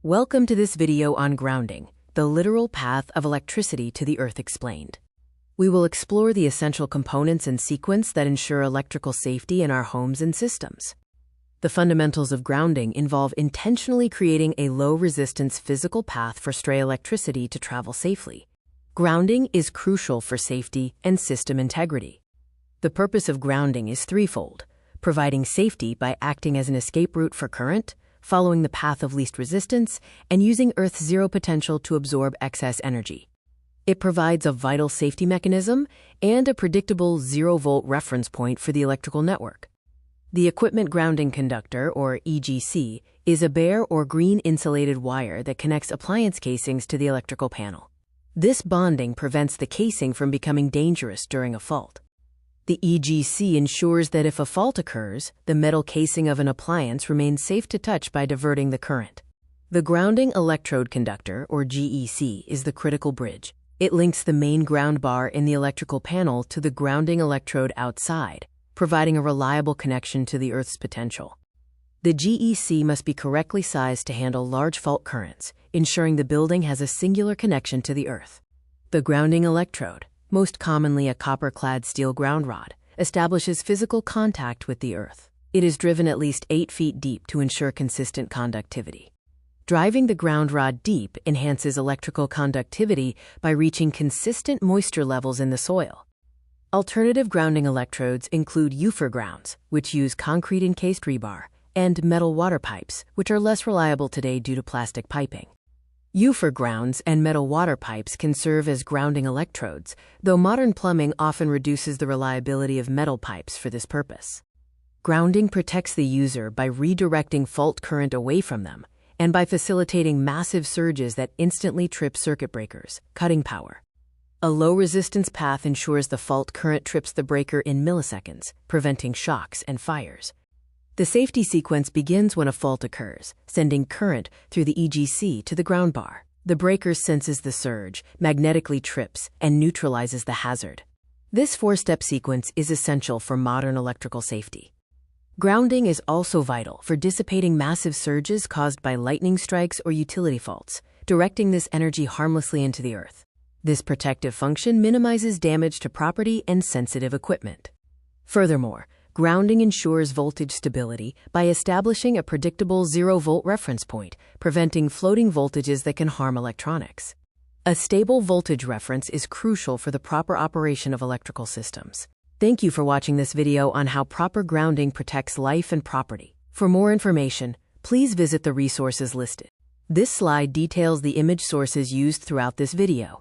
Welcome to this video on grounding, the literal path of electricity to the Earth explained. We will explore the essential components and sequence that ensure electrical safety in our homes and systems. The fundamentals of grounding involve intentionally creating a low-resistance physical path for stray electricity to travel safely. Grounding is crucial for safety and system integrity. The purpose of grounding is threefold: providing safety by acting as an escape route for current, following the path of least resistance, and using Earth's zero potential to absorb excess energy. It provides a vital safety mechanism and a predictable zero-volt reference point for the electrical network. The equipment grounding conductor, or EGC, is a bare or green insulated wire that connects appliance casings to the electrical panel. This bonding prevents the casing from becoming dangerous during a fault. The EGC ensures that if a fault occurs, the metal casing of an appliance remains safe to touch by diverting the current. The grounding electrode conductor, or GEC, is the critical bridge. It links the main ground bar in the electrical panel to the grounding electrode outside, providing a reliable connection to the Earth's potential. The GEC must be correctly sized to handle large fault currents, ensuring the building has a singular connection to the Earth. The grounding electrode, most commonly a copper-clad steel ground rod, establishes physical contact with the Earth. It is driven at least 8 feet deep to ensure consistent conductivity. Driving the ground rod deep enhances electrical conductivity by reaching consistent moisture levels in the soil. Alternative grounding electrodes include UFR grounds, which use concrete-encased rebar, and metal water pipes, which are less reliable today due to plastic piping. UFR grounds and metal water pipes can serve as grounding electrodes, though modern plumbing often reduces the reliability of metal pipes for this purpose. Grounding protects the user by redirecting fault current away from them, and by facilitating massive surges that instantly trip circuit breakers, cutting power. A low-resistance path ensures the fault current trips the breaker in milliseconds, preventing shocks and fires. The safety sequence begins when a fault occurs, sending current through the EGC to the ground bar. The breaker senses the surge, magnetically trips, and neutralizes the hazard. This four-step sequence is essential for modern electrical safety. Grounding is also vital for dissipating massive surges caused by lightning strikes or utility faults, directing this energy harmlessly into the Earth. This protective function minimizes damage to property and sensitive equipment. Furthermore, grounding ensures voltage stability by establishing a predictable zero-volt reference point, preventing floating voltages that can harm electronics. A stable voltage reference is crucial for the proper operation of electrical systems. Thank you for watching this video on how proper grounding protects life and property. For more information, please visit the resources listed. This slide details the image sources used throughout this video.